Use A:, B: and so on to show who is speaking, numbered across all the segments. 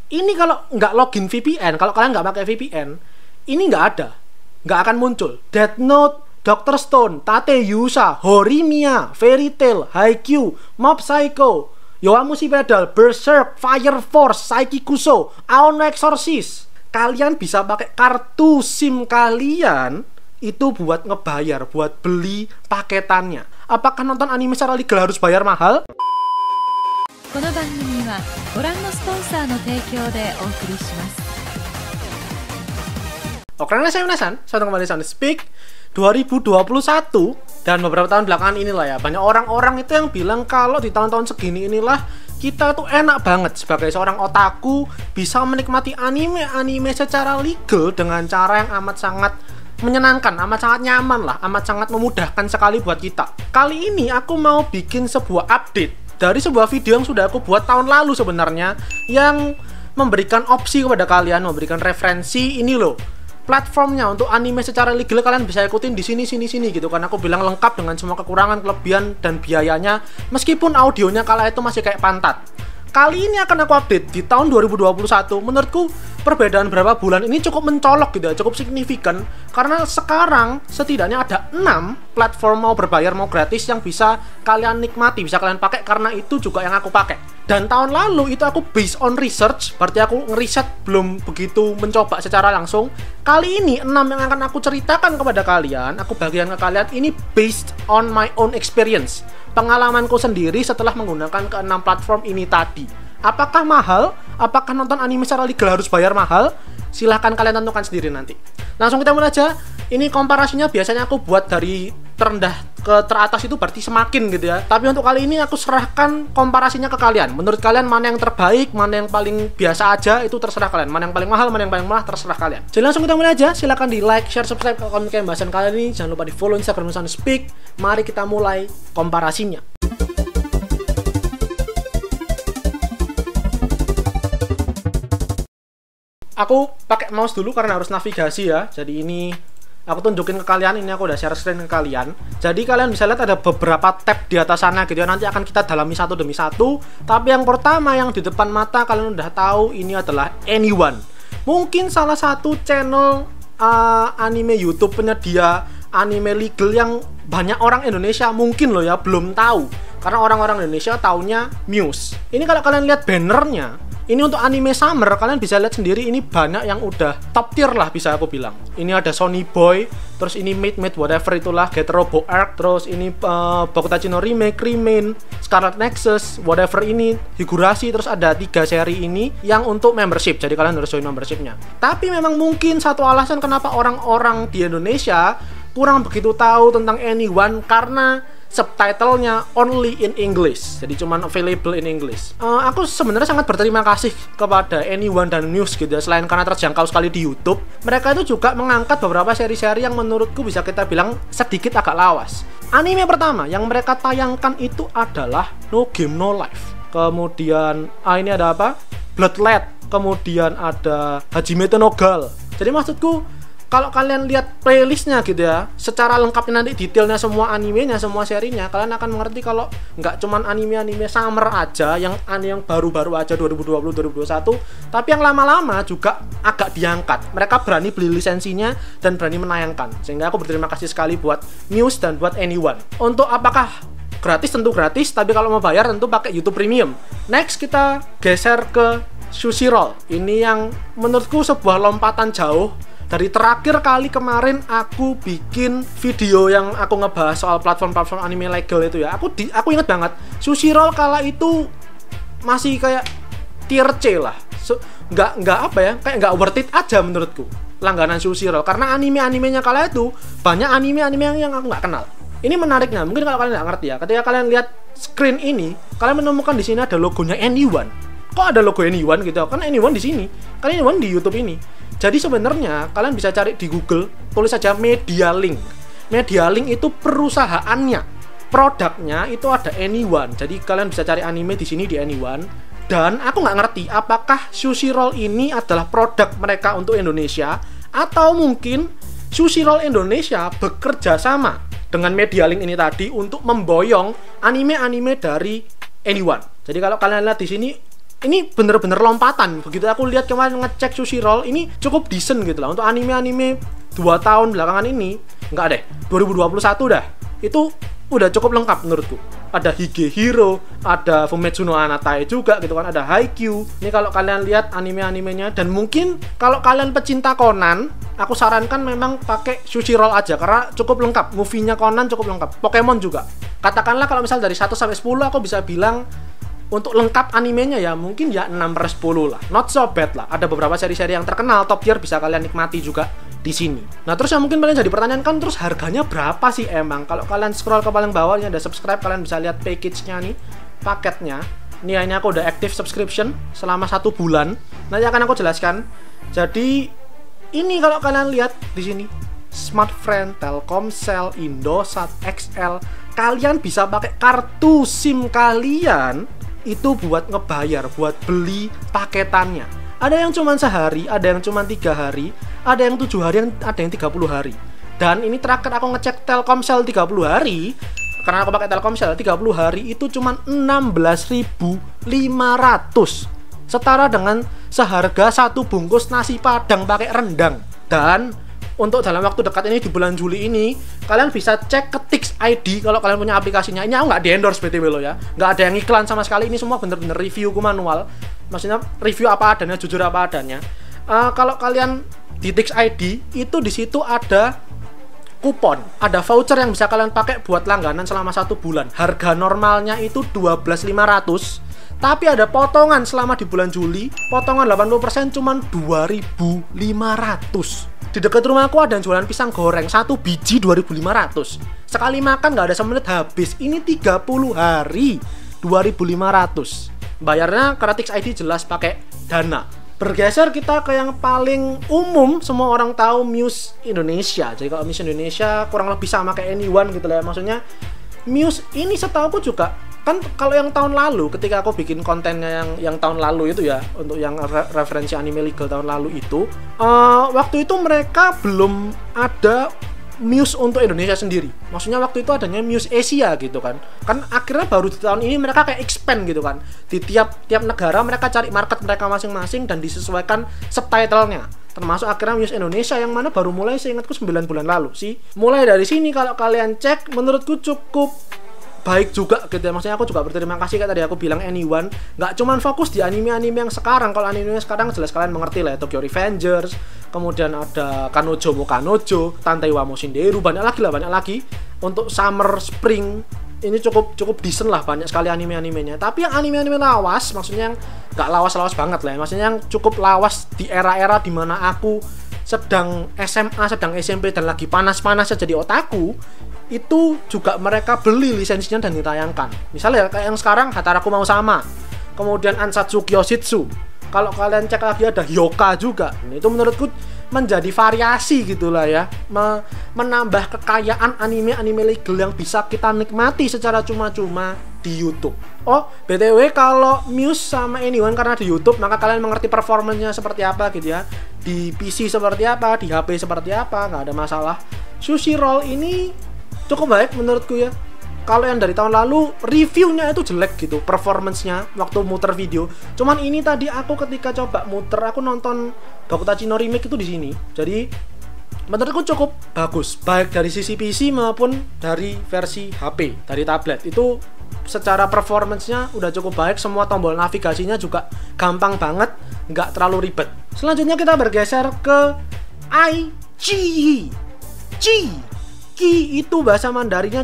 A: Ini kalau nggak login VPN, kalau kalian nggak pakai VPN, ini nggak ada, nggak akan muncul. Death Note, Dr. Stone, Tate Yusa, Horimiya, Fairy Tail, Haikyuu, Mob Psycho, Yowamushi Pedal, Berserk, Fire Force, Saikikuso, Aono Exorcist. Kalian bisa pakai kartu SIM kalian itu buat ngebayar, buat beli paketannya. Apakah nonton anime secara legal harus bayar mahal?
B: この番組はご覧のスポンサーの提供でお送りします。
A: Oke, saya Minasan, saya kembali di Sound Speak 2021 dan beberapa tahun belakangan inilah ya, banyak orang-orang itu yang bilang kalau di tahun-tahun segini inilah kita tuh enak banget sebagai seorang otaku bisa menikmati anime secara legal dengan cara yang amat sangat menyenangkan, amat sangat nyaman lah, amat sangat memudahkan sekali buat kita. Kali ini aku mau bikin sebuah update dari sebuah video yang sudah aku buat tahun lalu sebenarnya, yang memberikan opsi kepada kalian, memberikan referensi ini loh, platformnya untuk anime secara legal kalian bisa ikutin di sini gitu kan. Aku bilang lengkap dengan semua kekurangan, kelebihan dan biayanya, meskipun audionya kala itu masih kayak pantat. Kali ini akan aku update di tahun 2021. Menurutku perbedaan berapa bulan ini cukup mencolok gitu ya, cukup signifikan, karena sekarang setidaknya ada 6 platform mau berbayar mau gratis yang bisa kalian nikmati, bisa kalian pakai, karena itu juga yang aku pakai. Dan tahun lalu itu aku based on research, berarti aku ngeriset belum begitu mencoba secara langsung. Kali ini 6 yang akan aku ceritakan kepada kalian, aku bagikan ke kalian, ini based on my own experience, pengalamanku sendiri setelah menggunakan ke-6 platform ini tadi. Apakah mahal? Apakah nonton anime secara legal harus bayar mahal? Silahkan kalian tentukan sendiri nanti. Langsung kita mulai aja. Ini komparasinya biasanya aku buat dari terendah ke teratas, itu berarti semakin gitu ya. Tapi untuk kali ini aku serahkan komparasinya ke kalian. Menurut kalian mana yang terbaik, mana yang paling biasa aja, itu terserah kalian. Mana yang paling mahal, mana yang paling murah, terserah kalian. Jadi langsung kita mulai aja. Silahkan di like, share, subscribe kalau kalian menyukai pembahasan kali ini. Jangan lupa di follow Instagram Sound Speak. Mari kita mulai komparasinya. Aku pakai mouse dulu karena harus navigasi ya. Jadi ini aku tunjukin ke kalian, ini aku udah share screen ke kalian. Jadi kalian bisa lihat ada beberapa tab di atas sana gitu ya. Nanti akan kita dalami satu demi satu. Tapi yang pertama yang di depan mata kalian udah tahu, ini adalah Anyone. Mungkin salah satu channel anime YouTube penyedia anime legal yang banyak orang Indonesia mungkin loh ya belum tahu. Karena orang-orang Indonesia taunya Muse. Ini kalau kalian lihat bannernya, ini untuk anime summer, kalian bisa lihat sendiri, ini banyak yang udah top tier lah bisa aku bilang. Ini ada Sonny Boy, terus ini Made whatever itulah, Get Robo Arc, terus ini Bokutachi no Remake, Remain, Scarlet Nexus, whatever ini, Higurashi, terus ada 3 seri ini yang untuk membership, jadi kalian harus join membershipnya. Tapi memang mungkin satu alasan kenapa orang-orang di Indonesia kurang begitu tahu tentang Anyone, karena subtitlenya only in English, jadi cuman available in English. Aku sebenarnya sangat berterima kasih kepada Anyone dan Muse gitu ya. Selain karena terjangkau sekali di YouTube, mereka itu juga mengangkat beberapa seri-seri yang menurutku bisa kita bilang sedikit agak lawas. Anime pertama yang mereka tayangkan itu adalah No Game No Life. Kemudian ini ada apa? Bloodlet. Kemudian ada Hajime to no Gal. Jadi maksudku, kalau kalian lihat playlistnya gitu ya, secara lengkapnya nanti detailnya semua animenya, semua serinya, kalian akan mengerti kalau nggak cuman anime-anime summer aja, yang baru-baru aja 2020-2021, tapi yang lama-lama juga agak diangkat. Mereka berani beli lisensinya dan berani menayangkan. Sehingga aku berterima kasih sekali buat Muse dan buat Anyone. Untuk apakah gratis? Tentu gratis, tapi kalau mau bayar tentu pakai YouTube Premium. Next kita geser ke Sushi Roll. Ini yang menurutku sebuah lompatan jauh. Dari terakhir kali kemarin aku bikin video yang aku ngebahas soal platform-platform anime legal itu ya, aku inget banget Sushi Roll kala itu masih kayak tier C lah, nggak apa ya, kayak nggak worth it aja menurutku langganan Sushi Roll, karena anime-animenya kala itu banyak anime-anime yang aku nggak kenal. Ini menariknya, mungkin kalau kalian nggak ngerti ya, ketika kalian lihat screen ini, kalian menemukan di sini ada logonya Anyone. Kok ada logo Anyone gitu? Kan Anyone di sini, kan Anyone di YouTube ini. Jadi sebenarnya kalian bisa cari di Google, tulis saja Media Link. Media Link itu perusahaannya, produknya itu ada Anyone. Jadi kalian bisa cari anime di sini di Anyone. Dan aku nggak ngerti apakah Sushi Roll ini adalah produk mereka untuk Indonesia, atau mungkin Sushi Roll Indonesia bekerja sama dengan Media Link ini tadi untuk memboyong anime-anime dari Anyone. Jadi kalau kalian lihat di sini, ini bener-bener lompatan. Begitu aku lihat kemarin ngecek Sushi Roll, ini cukup decent gitu lah untuk anime-anime 2 tahun belakangan ini. Enggak deh, 2021 dah. Itu udah cukup lengkap menurutku. Ada Hige Hero, ada Fumetsu no Anatae juga gitu kan, ada Haikyuu. Ini kalau kalian lihat anime-animenya, dan mungkin kalau kalian pecinta Conan, aku sarankan memang pakai Sushi Roll aja karena cukup lengkap. Movie-nya Conan cukup lengkap. Pokemon juga. Katakanlah kalau misal dari 1 sampai 10 aku bisa bilang untuk lengkap animenya ya mungkin ya 6/10 lah. Not so bad lah. Ada beberapa seri-seri yang terkenal top tier bisa kalian nikmati juga di sini. Nah, terus yang mungkin kalian jadi pertanyaan kan, terus harganya berapa sih emang? Kalau kalian scroll ke paling bawah ini ada subscribe, kalian bisa lihat package-nya nih, paketnya. Ini aku udah active subscription selama 1 bulan. Nanti akan aku jelaskan. Jadi ini kalau kalian lihat di sini, Smartfren, Telkomsel, Indosat, XL, kalian bisa pakai kartu SIM kalian itu buat ngebayar, buat beli paketannya. Ada yang cuma sehari, ada yang cuma 3 hari, ada yang 7 hari, ada yang 30 hari. Dan ini terakhir aku ngecek Telkomsel 30 hari, karena aku pakai Telkomsel 30 hari itu cuma 16.500. Setara dengan seharga 1 bungkus nasi padang pakai rendang. Dan untuk dalam waktu dekat ini di bulan Juli ini, kalian bisa cek ke Tix ID kalau kalian punya aplikasinya. Ini aku nggak di endorse BTW lo ya, nggak ada yang iklan sama sekali. Ini semua bener-bener reviewku manual. Maksudnya review apa adanya, jujur apa adanya. Kalau kalian di Tix ID itu di situ ada kupon, ada voucher yang bisa kalian pakai buat langganan selama 1 bulan. Harga normalnya itu 12.500. Tapi ada potongan selama di bulan Juli, potongan 80% cuman 2.500. Di dekat rumahku ada yang jualan pisang goreng 1 biji 2.500. Sekali makan nggak ada semenit habis. Ini 30 hari 2.500. Bayarnya karena Tix ID jelas pakai Dana. Bergeser kita ke yang paling umum, semua orang tahu Muse Indonesia. Jadi kalau Muse Indonesia kurang lebih sama kayak Anyone gitu lah ya. Maksudnya Muse ini setahuku juga kan, kalau yang tahun lalu ketika aku bikin kontennya yang tahun lalu itu ya, untuk yang referensi anime legal tahun lalu itu, waktu itu mereka belum ada Muse untuk Indonesia sendiri. Maksudnya waktu itu adanya Muse Asia gitu kan. Kan akhirnya baru di tahun ini mereka kayak expand gitu kan. Di tiap negara mereka cari market mereka masing-masing dan disesuaikan subtitlenya. Termasuk akhirnya Muse Indonesia yang mana baru mulai seingatku 9 bulan lalu sih. Mulai dari sini kalau kalian cek menurutku cukup baik juga gitu ya. Maksudnya aku juga berterima kasih kayak tadi aku bilang Anyone nggak cuman fokus di anime-anime yang sekarang. Kalau anime sekarang jelas kalian mengerti lah ya, Tokyo Revengers, kemudian ada Kanojo mo Kanojo, Tantei wa Moushinderu, banyak lagi. Untuk summer spring ini cukup decent lah, banyak sekali anime-animenya. Tapi yang anime-anime lawas, maksudnya yang nggak lawas-lawas banget lah ya, maksudnya yang cukup lawas di era-era dimana aku sedang SMA, sedang SMP dan lagi panas-panasnya jadi otaku, itu juga mereka beli lisensinya dan ditayangkan. Misalnya kayak yang sekarang Hataraku Mau Sama, kemudian Ansatsu Kyoshitsu. Kalau kalian cek lagi ada Hyoka juga. Itu menurutku menjadi variasi gitulah ya, menambah kekayaan anime legal yang bisa kita nikmati secara cuma-cuma di YouTube. Oh, BTW kalau Muse sama Anyone karena di YouTube, maka kalian mengerti performanya seperti apa gitu ya. Di PC seperti apa, di HP seperti apa, nggak ada masalah. Sushi Roll ini cukup baik menurutku ya. Kalau yang dari tahun lalu reviewnya itu jelek gitu, performance-nya waktu muter video. Cuman ini tadi aku ketika coba muter, aku nonton Bokutachi no Remake itu di sini. Jadi menurutku cukup bagus, baik dari sisi PC maupun dari versi HP, dari tablet. Itu secara performance-nya udah cukup baik, semua tombol navigasinya juga gampang banget, nggak terlalu ribet. Selanjutnya kita bergeser ke iQIYI. Ki itu bahasa Mandarinnya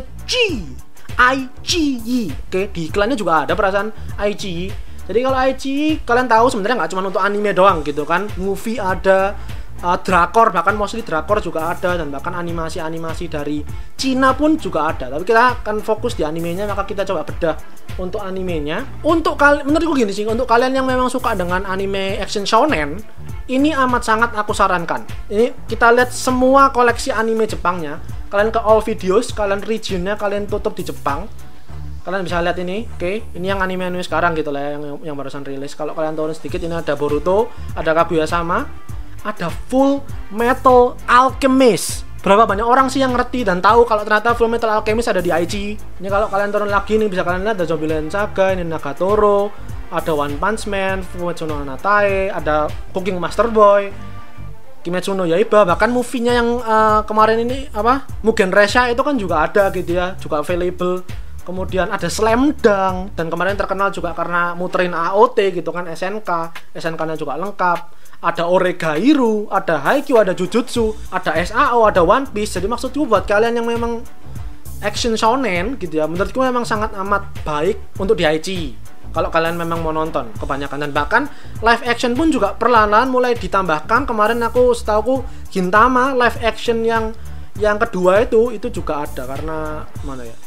A: iQIYI. Oke, di iklannya juga ada perasaan iQIYI. Jadi kalau iQIYI kalian tahu sebenarnya nggak cuma untuk anime doang gitu kan. Movie ada, drakor, bahkan mostly drakor juga ada, dan bahkan animasi dari Cina pun juga ada. Tapi kita akan fokus di animenya, maka kita coba bedah untuk animenya. Menurutku gini sih, untuk kalian yang memang suka dengan anime action shonen, ini amat sangat aku sarankan. Ini kita lihat semua koleksi anime Jepangnya. Kalian ke all videos, kalian regionnya kalian tutup di Jepang. Kalian bisa lihat ini, oke. Ini yang anime-anime sekarang gitu lah, yang barusan rilis. Kalau kalian turun sedikit, ini ada Boruto, ada Kaguya-sama, ada Full Metal Alchemist. berapa banyak orang sih yang ngerti dan tahu kalau ternyata Full Metal Alchemist ada di IG. Ini kalau kalian turun lagi nih bisa kalian lihat ada Zombie Saga, ini Nagatoro, ada One Punch Man, Fumetsu no Hanatae, ada Cooking Master Boy, Kimetsu no Yaiba, bahkan movie-nya yang kemarin ini apa? Mugen Resha itu kan juga ada gitu ya, juga available. Kemudian ada Slam Dunk dan kemarin terkenal juga karena muterin AOT gitu kan, SNK-nya juga lengkap. Ada Oregairu, ada Haikyuu, ada Jujutsu, ada SAO, ada One Piece. Jadi maksudku buat kalian yang memang action shonen gitu ya, menurutku memang sangat amat baik untuk di IG kalau kalian memang mau nonton kebanyakan. Dan bahkan live action pun juga perlahan-lahan mulai ditambahkan. Kemarin aku setauku Gintama live action yang kedua itu juga ada, karena mana ya?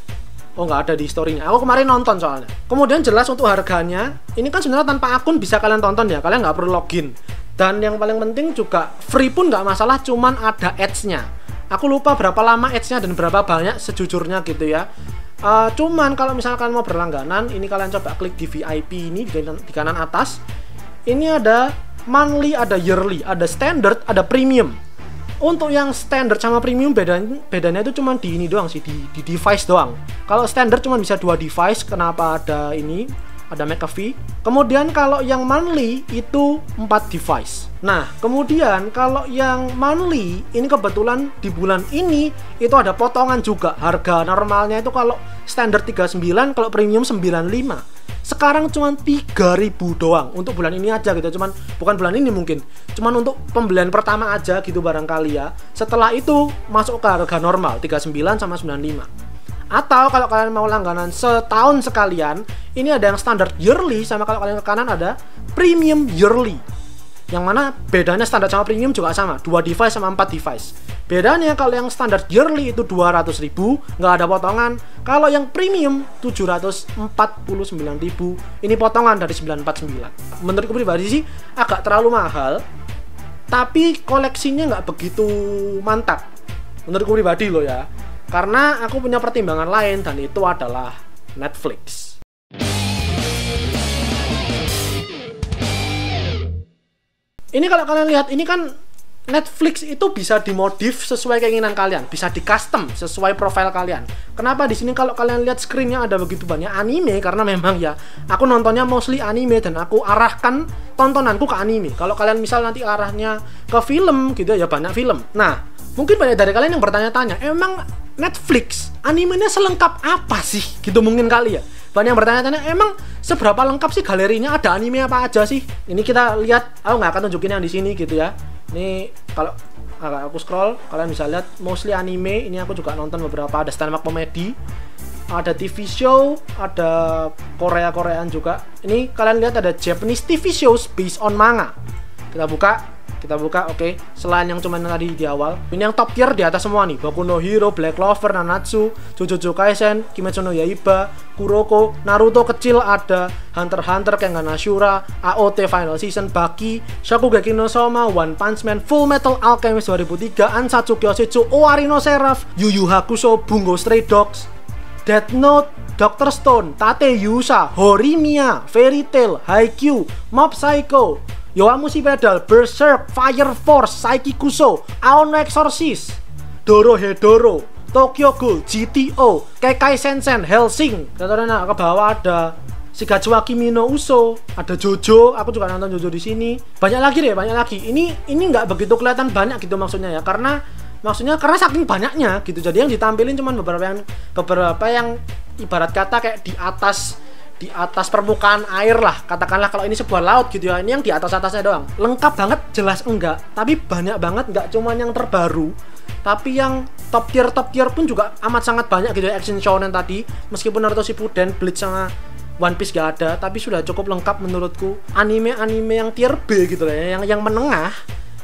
A: Oh, nggak ada di story-nya. Aku kemarin nonton soalnya. Kemudian jelas untuk harganya, ini kan sebenarnya tanpa akun bisa kalian tonton ya, kalian nggak perlu login. Dan yang paling penting juga free pun nggak masalah, cuman ada ads-nya. Aku lupa berapa lama ads-nya dan berapa banyak sejujurnya gitu ya. Cuman kalau misalkan mau berlangganan, ini kalian coba klik di VIP ini di kanan atas. Ini ada monthly, ada yearly, ada standard, ada premium. Untuk yang standard sama premium bedanya itu cuma di ini doang sih, di device doang. Kalau standard cuma bisa 2 device, kenapa ada ini? Ada McAfee. Kemudian kalau yang monthly itu 4 device. Nah, kemudian kalau yang monthly ini kebetulan di bulan ini itu ada potongan juga. Harga normalnya itu kalau standar 39, kalau premium 95. Sekarang cuma 3.000 doang untuk bulan ini aja gitu. Cuman bukan bulan ini mungkin. Cuman untuk pembelian pertama aja gitu barangkali ya. Setelah itu masuk ke harga normal 39 sama 95. Atau kalau kalian mau langganan setahun sekalian, ini ada yang standar yearly, sama kalau kalian ke kanan ada premium yearly. Yang mana bedanya standar sama premium juga sama, 2 device sama 4 device. Bedanya kalau yang standar yearly itu 200.000, nggak ada potongan. Kalau yang premium 749.000, ini potongan dari 949. Menurutku pribadi sih agak terlalu mahal, tapi koleksinya nggak begitu mantap. Menurutku pribadi loh ya. Karena aku punya pertimbangan lain, dan itu adalah Netflix. Ini kalau kalian lihat, ini kan Netflix itu bisa dimodif sesuai keinginan kalian, bisa di custom sesuai profil kalian. Kenapa di sini kalau kalian lihat screennya ada begitu banyak anime? Karena memang ya aku nontonnya mostly anime dan aku arahkan tontonanku ke anime. Kalau kalian misal nanti arahnya ke film gitu ya, banyak film. Nah, mungkin banyak dari kalian yang bertanya-tanya, emang Netflix animenya selengkap apa sih? Gitu mungkin kali ya. Banyak yang bertanya-tanya, emang seberapa lengkap sih galerinya, ada anime apa aja sih? Ini kita lihat, aku nggak akan tunjukin yang di sini gitu ya. Ini kalau aku scroll, kalian bisa lihat mostly anime. Ini aku juga nonton beberapa, ada stand up comedy, ada TV show, ada Koreaan juga. Ini kalian lihat ada Japanese TV shows based on manga. Kita buka, oke. Selain yang cuman tadi di awal, ini yang top tier di atas semua nih. Boku no Hero, Black Clover, Nanatsu, Jujutsu Kaisen, Kimetsu no Yaiba, Kuroko, Naruto kecil ada, Hunter x Hunter, Kengan Ashura, AOT Final Season, Baki, Shokugeki no Soma, One Punch Man, Full Metal Alchemist 2003, Ansatsu Kyoshitsu, Owari no Seraph, Yu Yu Hakusho, Bungo Stray Dogs, Death Note, Dr. Stone, Tate Yusa, Horimiya, Fairy Tail, Haikyuu, Mob Psycho, Yowamushi Pedal, Berserk, Fire Force, Saiki Kuso, Aono Exorcist, Dorohedoro, Tokyo Ghoul, GTO, Kekai Sensen, Hellsing. Contohnya ke bawah ada Shigatsu wa Kimi no Uso, ada Jojo, aku juga nonton Jojo di sini. Banyak lagi. Ini nggak begitu kelihatan banyak gitu maksudnya ya, karena saking banyaknya gitu. Jadi yang ditampilin cuma beberapa yang ibarat kata kayak di atas permukaan air lah, katakanlah kalau ini sebuah laut gitu ya. Ini yang di atasnya doang. Lengkap banget jelas enggak, tapi banyak banget, enggak cuman yang terbaru, tapi yang top tier pun juga amat sangat banyak gitu ya. Action shonen tadi, meskipun Naruto Shippuden, Bleach sama One Piece gak ada, tapi sudah cukup lengkap menurutku. Anime yang tier B gitu ya, yang menengah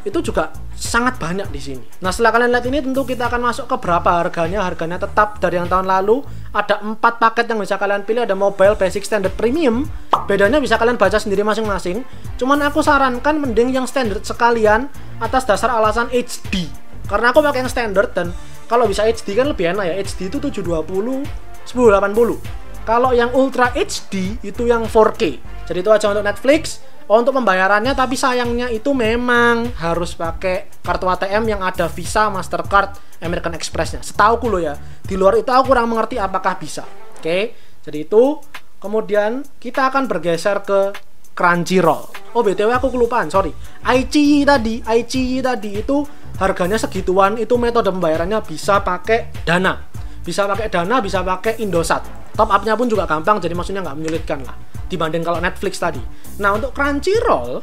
A: itu juga sangat banyak di sini. Nah, setelah kalian lihat ini, tentu kita akan masuk ke berapa harganya. Harganya tetap dari yang tahun lalu. Ada 4 paket yang bisa kalian pilih. Ada Mobile, Basic, Standard, Premium. Bedanya bisa kalian baca sendiri masing-masing. Cuman aku sarankan mending yang Standard sekalian atas dasar alasan HD. Karena aku pakai yang Standard, dan kalau bisa HD kan lebih enak ya. HD itu 720 1080. Kalau yang Ultra HD itu yang 4K. Jadi itu aja untuk Netflix. untuk pembayarannya, tapi sayangnya itu memang harus pakai kartu ATM yang ada Visa, Mastercard, American Express-nya. Setauku lo ya. Di luar itu aku kurang mengerti apakah bisa. Oke. Jadi itu. Kemudian kita akan bergeser ke Crunchyroll. Oh BTW aku kelupaan, sorry. iQIYI tadi itu harganya segituan, itu metode pembayarannya bisa pakai Dana. Bisa pakai Dana, bisa pakai Indosat. Top up-nya pun juga gampang, jadi maksudnya nggak menyulitkan lah dibanding kalau Netflix tadi. Nah, untuk Crunchyroll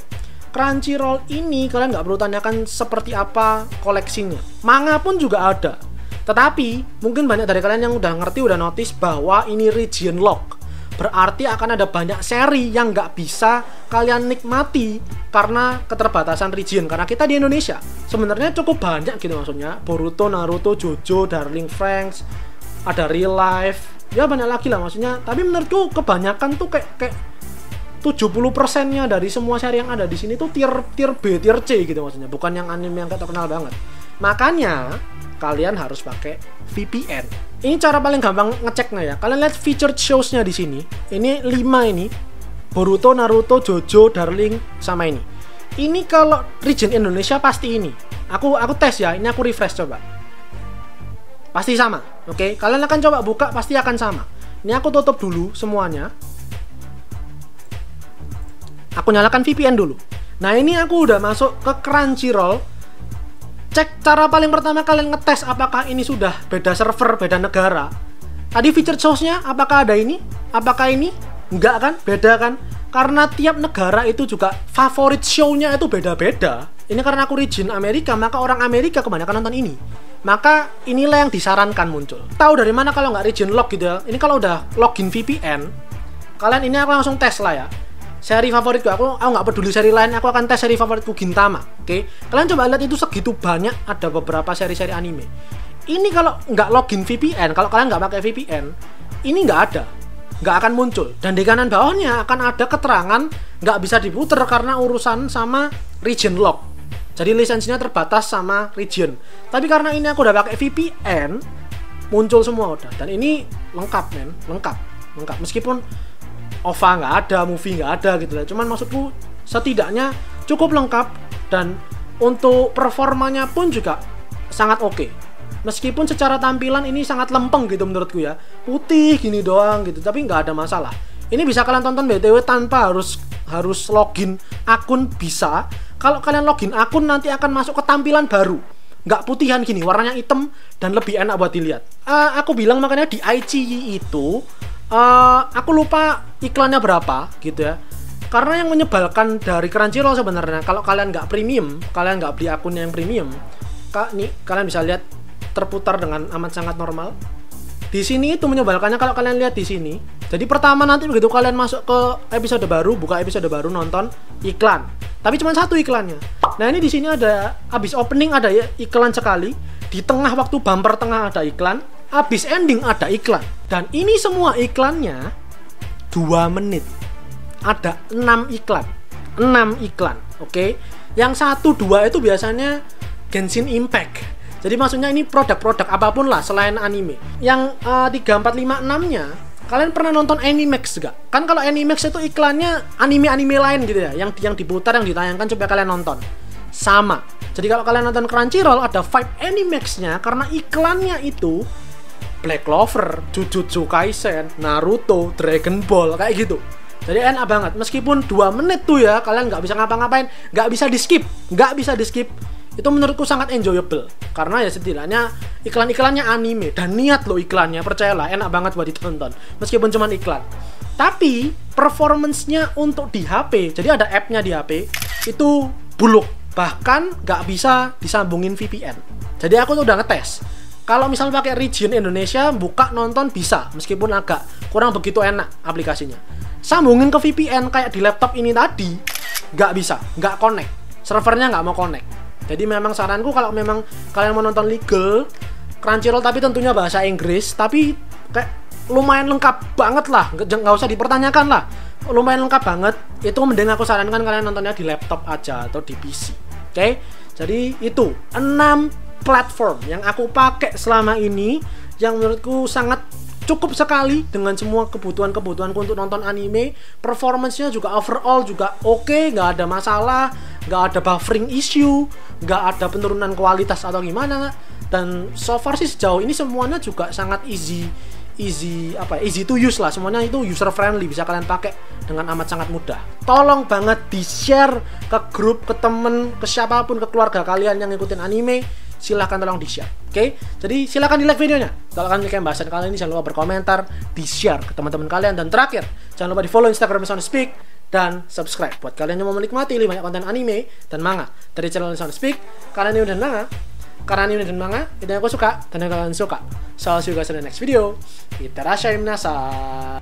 A: ini kalian nggak perlu tanyakan seperti apa koleksinya. Manga pun juga ada. Tetapi mungkin banyak dari kalian yang udah ngerti, udah notice bahwa ini region lock. Berarti akan ada banyak seri yang nggak bisa kalian nikmati karena keterbatasan region. Karena kita di Indonesia sebenarnya cukup banyak gitu maksudnya. Boruto, Naruto, Jojo, Darling Franxx, ada Real Life, ya banyak lagi lah maksudnya. Tapi menurutku kebanyakan tuh kayak 70%-nya dari semua seri yang ada di sini tuh tier B, tier C gitu maksudnya. Bukan yang anime yang terkenal banget. Makanya kalian harus pakai VPN. Ini cara paling gampang ngeceknya ya. Kalian lihat featured shows-nya di sini. Ini 5 ini. Boruto, Naruto, Jojo, Darling sama ini. Ini kalau region Indonesia pasti ini. Aku tes ya. Ini aku refresh coba. Pasti sama. Oke, kalian akan coba buka pasti akan sama. Ini aku tutup dulu semuanya. Aku nyalakan VPN dulu. Nah, ini aku udah masuk ke Crunchyroll. Cek cara paling pertama kalian ngetes apakah ini sudah beda server, beda negara. Tadi featured shows-nya apakah ada ini? Apakah ini? Enggak kan? Beda kan? Karena tiap negara itu juga favorit show-nya itu beda-beda. Ini karena aku region Amerika, maka orang Amerika kebanyakan nonton ini. Maka inilah yang disarankan muncul. Tahu dari mana kalau nggak region lock gitu ya? Ini kalau udah login VPN, kalian ini aku langsung tes lah ya. Seri favoritku, aku nggak peduli seri lain, aku akan tes seri favoritku Gintama. Oke, kalian coba lihat itu segitu banyak, ada beberapa seri-seri anime. Ini kalau nggak login VPN, kalau kalian nggak pakai VPN, ini nggak ada, nggak akan muncul. Dan di kanan bawahnya akan ada keterangan nggak bisa diputer karena urusan sama region lock. Jadi lisensinya terbatas sama region. Tapi karena ini aku udah pakai VPN, muncul semua udah. Dan ini lengkap men, lengkap. Meskipun OVA nggak ada, movie nggak ada gitu lah. Cuman maksudku setidaknya cukup lengkap dan untuk performanya pun juga sangat oke. Meskipun secara tampilan ini sangat lempeng gitu menurutku ya. Putih gini doang gitu, tapi nggak ada masalah. Ini bisa kalian tonton BTW tanpa harus login akun bisa. Kalau kalian login akun nanti akan masuk ke tampilan baru. Nggak putihan gini, warnanya hitam dan lebih enak buat dilihat. Aku bilang makanya di iQIYI itu aku lupa iklannya berapa gitu ya. Karena yang menyebalkan dari Crunchyroll sebenarnya kalau kalian nggak premium, kalian nggak beli akunnya yang premium, nih kalian bisa lihat terputar dengan amat sangat normal. Di sini itu menyebalkannya kalau kalian lihat di sini. Jadi pertama nanti begitu kalian masuk ke episode baru, buka episode baru, nonton iklan. Tapi cuma satu iklannya. Nah ini di sini ada abis opening ada ya iklan sekali, di tengah waktu bumper tengah ada iklan, abis ending ada iklan. Dan ini semua iklannya 2 menit. Ada 6 iklan. 6 iklan, oke? Yang 1-2 itu biasanya Genshin Impact. Jadi maksudnya ini produk-produk apapun lah selain anime. Yang 3, 4, 5, 6-nya kalian pernah nonton Animax gak? Kan kalau Animax itu iklannya anime-anime lain gitu ya, yang diputar, yang ditayangkan supaya kalian nonton. Sama. Jadi kalau kalian nonton Crunchyroll ada vibe Animax-nya karena iklannya itu Black Clover, Jujutsu Kaisen, Naruto, Dragon Ball kayak gitu. Jadi enak banget. Meskipun 2 menit tuh ya kalian nggak bisa ngapa-ngapain, nggak bisa di skip. Itu menurutku sangat enjoyable karena ya setidaknya iklan-iklannya anime dan niat loh iklannya, percayalah enak banget buat ditonton meskipun cuma iklan. Tapi performance-nya untuk di HP, jadi ada app-nya di HP itu buluk, bahkan nggak bisa disambungin VPN. Jadi aku tuh udah ngetes. Kalau misalnya pakai region Indonesia buka nonton bisa, meskipun agak kurang begitu enak aplikasinya. Sambungin ke VPN kayak di laptop ini tadi nggak bisa, nggak connect, servernya nggak mau connect. Jadi memang saranku kalau memang kalian mau nonton legal Crunchyroll tapi tentunya bahasa Inggris, tapi kayak lumayan lengkap banget lah, nggak usah dipertanyakan lah, lumayan lengkap banget. Itu mending aku sarankan kalian nontonnya di laptop aja atau di PC. Oke? Jadi itu 6 platform yang aku pakai selama ini yang menurutku sangat cukup sekali dengan semua kebutuhanku untuk nonton anime. Performance-nya juga overall juga oke, nggak ada masalah, nggak ada buffering issue, nggak ada penurunan kualitas atau gimana. Dan so far sih sejauh ini semuanya juga sangat easy to use lah. Semuanya itu user friendly, bisa kalian pakai dengan amat sangat mudah. Tolong banget di-share ke grup, ke temen, ke siapapun, ke keluarga kalian yang ngikutin anime. Silahkan tolong di-share, oke? Jadi silahkan di-like videonya. Kalau kalian suka bahasan kali ini, jangan lupa berkomentar, di-share ke teman-teman kalian. Dan terakhir, jangan lupa di-follow Instagram Soundspeak dan subscribe buat kalian yang mau menikmati lebih banyak konten anime dan manga dari channel Soundspeak. Karena anime dan manga itu yang aku suka dan yang kalian suka. So, see you guys in the next video. Itadashai minasai.